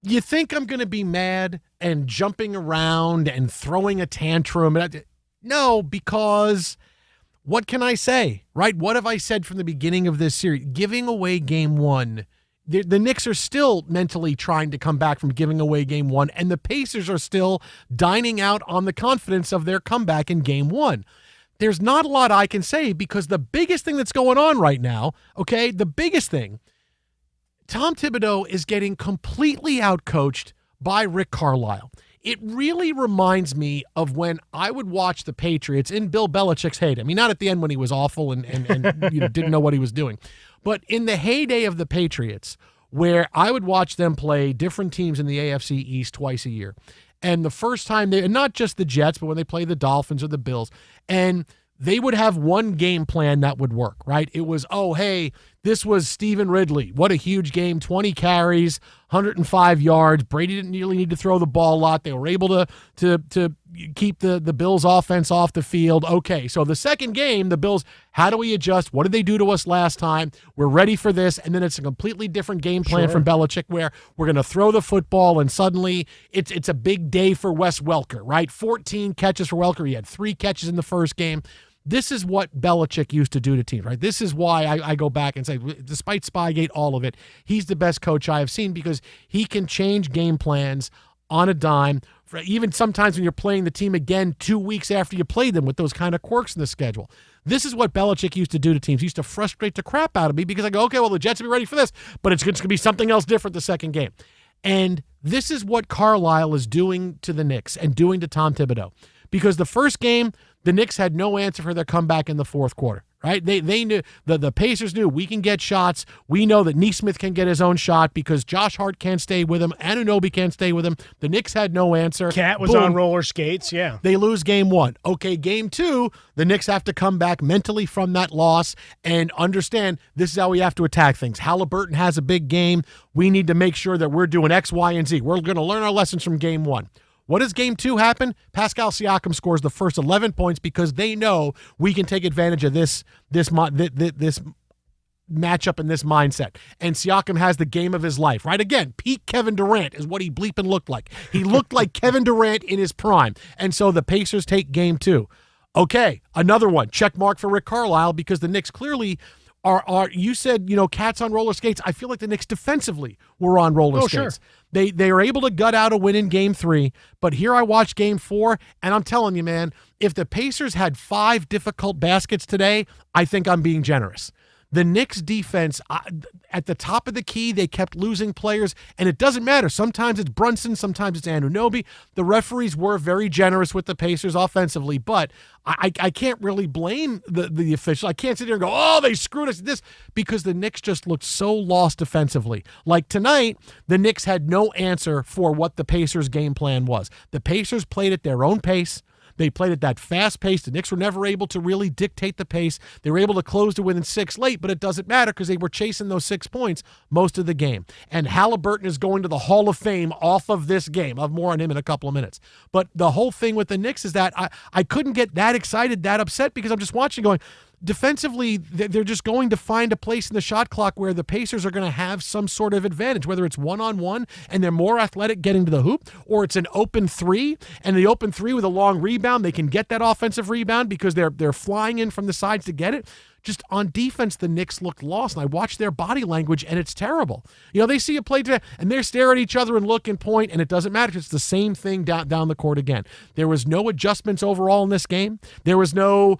You think I'm going to be mad and jumping around and throwing a tantrum? No, because what can I say, right? What have I said from the beginning of this series? Giving away game one, the Knicks are still mentally trying to come back from giving away game one, and the Pacers are still dining out on the confidence of their comeback in game one. There's not a lot I can say because the biggest thing that's going on right now, okay, the biggest thing, Tom Thibodeau is getting completely outcoached by Rick Carlisle. It really reminds me of when I would watch the Patriots in Bill Belichick's heyday. I mean, not at the end when he was awful and didn't know what he was doing, but in the heyday of the Patriots, where I would watch them play different teams in the AFC East twice a year. And the first time and not just the Jets, but when they play the Dolphins or the Bills, and they would have one game plan that would work, right? It was, oh, hey, this was Stephen Ridley. What a huge game, 20 carries, 105 yards. Brady didn't really need to throw the ball a lot. They were able to keep the Bills' offense off the field. Okay, so the second game, the Bills, how do we adjust? What did they do to us last time? We're ready for this. And then it's a completely different game plan from Belichick where we're going to throw the football and suddenly it's a big day for Wes Welker, right? 14 catches for Welker. He had 3 catches in the first game. This is what Belichick used to do to teams, right? This is why I go back and say, despite Spygate, all of it, he's the best coach I have seen because he can change game plans on a dime, even sometimes when you're playing the team again 2 weeks after you played them with those kind of quirks in the schedule. This is what Belichick used to do to teams. He used to frustrate the crap out of me because I go, okay, well, the Jets will be ready for this, but it's going to be something else different the second game. And this is what Carlisle is doing to the Knicks and doing to Tom Thibodeau. Because the first game, the Knicks had no answer for their comeback in the fourth quarter, right? They knew, the Pacers knew we can get shots. We know that Nesmith can get his own shot because Josh Hart can't stay with him. Anunoby can't stay with him. The Knicks had no answer. Cat was on roller skates, yeah. They lose game one. Okay, game two, the Knicks have to come back mentally from that loss and understand this is how we have to attack things. Halliburton has a big game. We need to make sure that we're doing X, Y, and Z. We're going to learn our lessons from game one. What does game two happen? Pascal Siakam scores the first 11 points because they know we can take advantage of this matchup and this mindset. And Siakam has the game of his life, right? Again, peak Kevin Durant is what he bleeping looked like. He looked like Kevin Durant in his prime. And so the Pacers take game two. Okay, another one. Check mark for Rick Carlisle because the Knicks clearly are you said, cats on roller skates. I feel like the Knicks defensively were on roller skates. Sure. They are able to gut out a win in game 3, but here I watched game 4, and I'm telling you, man, if the Pacers had 5 difficult baskets today, I think I'm being generous. The Knicks defense, at the top of the key, they kept losing players, and it doesn't matter. Sometimes it's Brunson, sometimes it's Anunoby. The referees were very generous with the Pacers offensively, but I can't really blame the officials. I can't sit there and go, oh, they screwed us this, because the Knicks just looked so lost defensively. Like tonight, the Knicks had no answer for what the Pacers' game plan was. The Pacers played at their own pace. They played at that fast pace. The Knicks were never able to really dictate the pace. They were able to close to within 6 late, but it doesn't matter because they were chasing those 6 points most of the game. And Halliburton is going to the Hall of Fame off of this game. I'll have more on him in a couple of minutes. But the whole thing with the Knicks is that I couldn't get that excited, that upset, because I'm just watching going, defensively, they're just going to find a place in the shot clock where the Pacers are going to have some sort of advantage, whether it's one-on-one and they're more athletic getting to the hoop, or it's an open 3, and the open 3 with a long rebound, they can get that offensive rebound because they're flying in from the sides to get it. Just on defense, the Knicks looked lost, and I watched their body language, and it's terrible. They see a play today, and they're staring at each other and look and point, and it doesn't matter. It's the same thing down the court again. There was no adjustments overall in this game. There was no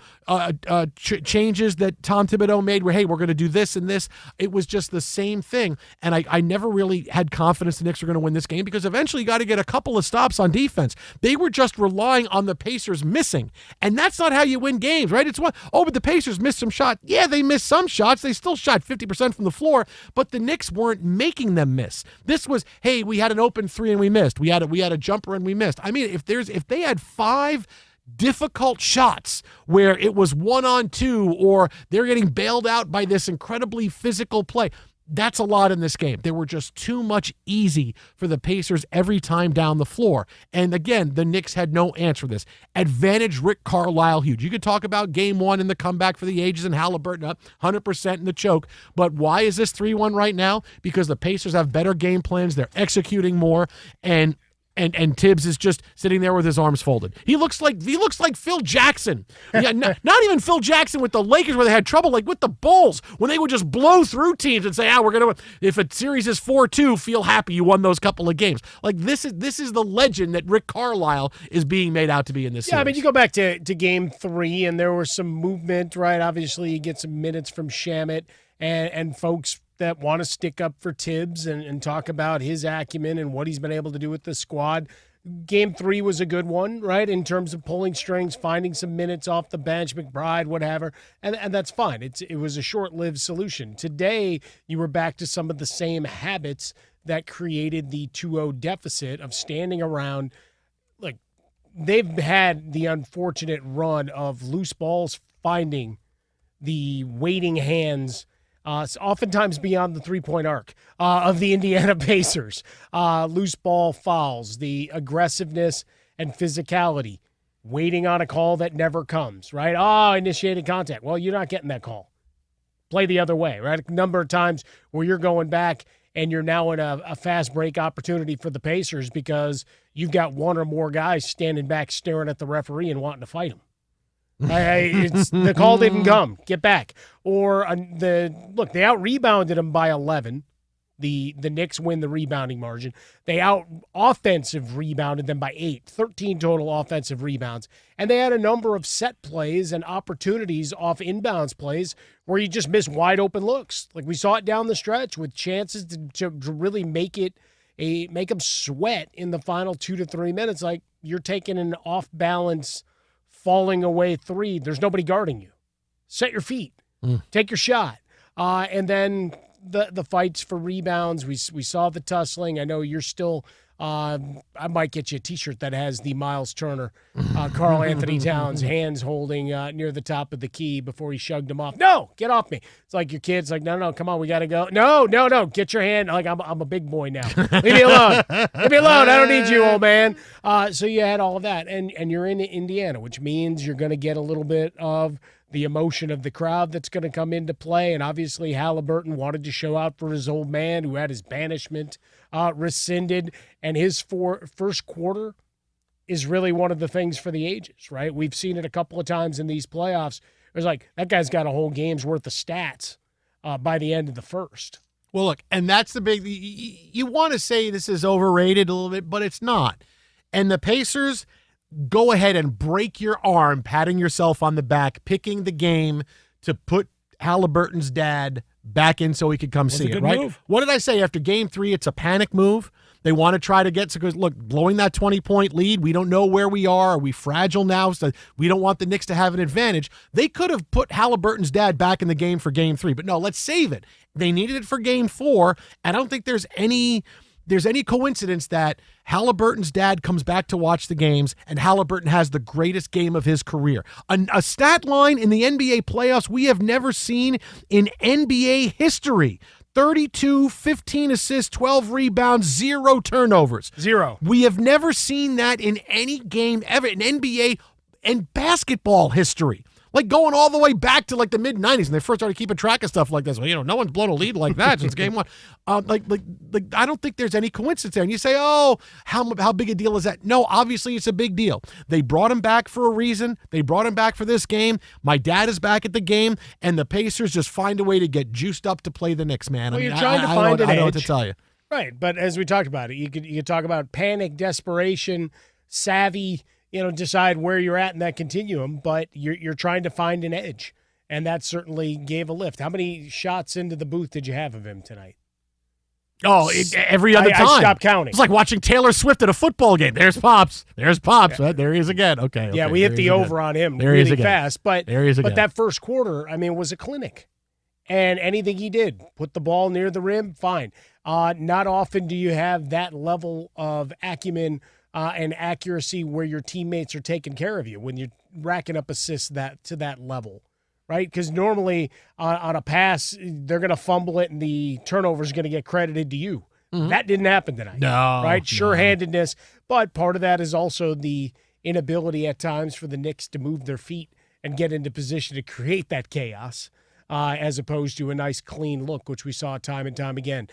changes that Tom Thibodeau made where, hey, we're going to do this and this. It was just the same thing, and I never really had confidence the Knicks were going to win this game because eventually you got to get a couple of stops on defense. They were just relying on the Pacers missing, and that's not how you win games, right? It's but the Pacers missed some shots. Yeah, they missed some shots. They still shot 50% from the floor, but the Knicks weren't making them miss. This was, hey, we had an open 3 and we missed. We had a jumper and we missed. I mean, if they had 5 difficult shots where it was 1-on-2 or they're getting bailed out by this incredibly physical play, That's a lot in this game. They were just too much easy for the Pacers every time down the floor. And again, the Knicks had no answer for this. Advantage Rick Carlisle huge. You could talk about game one and the comeback for the ages and Halliburton up 100% in the choke. But why is this 3-1 right now? Because the Pacers have better game plans. They're executing more. And Tibbs is just sitting there with his arms folded. He looks like Phil Jackson. Yeah, not even Phil Jackson with the Lakers where they had trouble, like with the Bulls when they would just blow through teams and say, we're gonna. If a series is 4-2, feel happy you won those couple of games. Like this is the legend that Rick Carlisle is being made out to be in this. Yeah, series. I mean, you go back to game 3 and there was some movement, right? Obviously, you get some minutes from Shamet and folks that want to stick up for Tibbs and talk about his acumen and what he's been able to do with the squad. Game 3 was a good one, right, in terms of pulling strings, finding some minutes off the bench, McBride, whatever, and that's fine. It was a short-lived solution. Today, you were back to some of the same habits that created the 2-0 deficit of standing around. Like, they've had the unfortunate run of loose balls finding the waiting hands oftentimes beyond the three-point arc of the Indiana Pacers. Loose ball fouls, the aggressiveness and physicality, waiting on a call that never comes, right? Initiated contact. Well, you're not getting that call. Play the other way, right? A number of times where you're going back and you're now in a fast break opportunity for the Pacers because you've got one or more guys standing back staring at the referee and wanting to fight him. The call didn't come. Get back. Or they out-rebounded them by 11. The Knicks win the rebounding margin. They out-offensive rebounded them by 8. 13 total offensive rebounds. And they had a number of set plays and opportunities off inbounds plays where you just miss wide-open looks. Like we saw it down the stretch with chances to really make them sweat in the final 2 to 3 minutes. Like you're taking an off-balance falling away 3, there's nobody guarding you. Set your feet. Take your shot. And then the fights for rebounds. We saw the tussling. I know you're still I might get you a T-shirt that has the Miles Turner, Karl Anthony Towns hands holding near the top of the key before he shugged him off. No, get off me. It's like your kid's like, no, come on, we got to go. No, get your hand. Like I'm a big boy now. Leave me alone. Leave me alone. I don't need you, old man. So you had all of that, and you're in Indiana, which means you're going to get a little bit of the emotion of the crowd that's going to come into play. And obviously Halliburton wanted to show out for his old man who had his banishment rescinded. And his first quarter is really one of the things for the ages, right? We've seen it a couple of times in these playoffs. It was like, that guy's got a whole game's worth of stats by the end of the first. Well, look, and that's the big – you want to say this is overrated a little bit, but it's not. And the Pacers – go ahead and break your arm patting yourself on the back, picking the game to put Halliburton's dad back in so he could come see it, right? Move. What did I say after game 3? It's a panic move. They want to try to get – because, look, blowing that 20-point lead, we don't know where we are. Are we fragile now? So we don't want the Knicks to have an advantage. They could have put Halliburton's dad back in the game for game 3, but no, let's save it. They needed it for game 4. I don't think there's any coincidence that Halliburton's dad comes back to watch the games and Halliburton has the greatest game of his career. A stat line in the NBA playoffs we have never seen in NBA history. 32, 15 assists, 12 rebounds, 0 turnovers. 0. We have never seen that in any game ever in NBA and basketball history. Like going all the way back to like the mid-90s when they first started keeping track of stuff like this. Well, no one's blown a lead like that since game 1. Like I don't think there's any coincidence there. And you say, how big a deal is that? No, obviously it's a big deal. They brought him back for a reason. They brought him back for this game. My dad is back at the game, and the Pacers just find a way to get juiced up to play the Knicks, man. Well, I mean, you're trying to find an I don't know edge. what to tell you. Right, but as we talked about it, you could talk about panic, desperation, savvy, decide where you're at in that continuum, but you're trying to find an edge, and that certainly gave a lift. How many shots into the booth did you have of him tonight? Every other time. I stopped counting. It's like watching Taylor Swift at a football game. There's Pops. Yeah. Right? There he is again. Okay. Yeah, we hit the over on him there really fast, but there he is again. But that first quarter, was a clinic. And anything he did, put the ball near the rim, fine. Not often do you have that level of acumen and accuracy where your teammates are taking care of you when you're racking up assists to that level, right? Because normally on a pass, they're going to fumble it and the turnover is going to get credited to you. That didn't happen tonight. No. Right? No. Sure-handedness. But part of that is also the inability at times for the Knicks to move their feet and get into position to create that chaos. As opposed to a nice clean look, which we saw time and time again.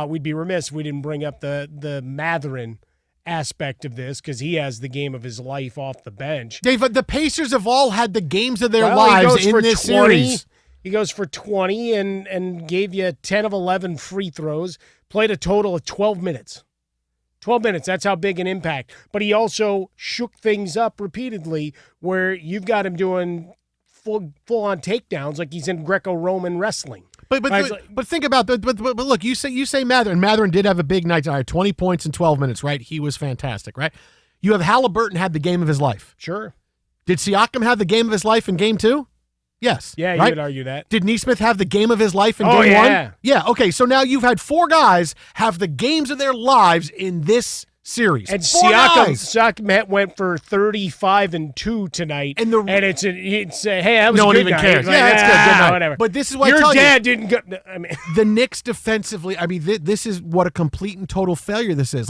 We'd be remiss if we didn't bring up the Mathurin aspect of this because he has the game of his life off the bench. Dave, the Pacers have all had the games of their lives in this series. He goes for 20 and gave you 10 of 11 free throws, played a total of 12 minutes. 12 minutes, that's how big an impact. But he also shook things up repeatedly where you've got him doing full-on takedowns like he's in Greco-Roman wrestling. But think about but look, you say Mathurin. Mathurin did have a big night tonight, 20 points in 12 minutes, right? He was fantastic, right? You have Halliburton had the game of his life. Sure. Did Siakam have the game of his life in game 2? Yes. Yeah, right? you would argue that. Did Nesmith have the game of his life in game 1? Yeah, okay. So now you've had 4 guys have the games of their lives in this series. And 4 guys. Siakam went for 35 and 2 tonight. And it's hey, that was no a one good even night. cares. Like, Yeah, that's good night. Whatever. But this is what your I tell dad didn't go. I mean, the Knicks defensively. I mean, this is what a complete and total failure this is.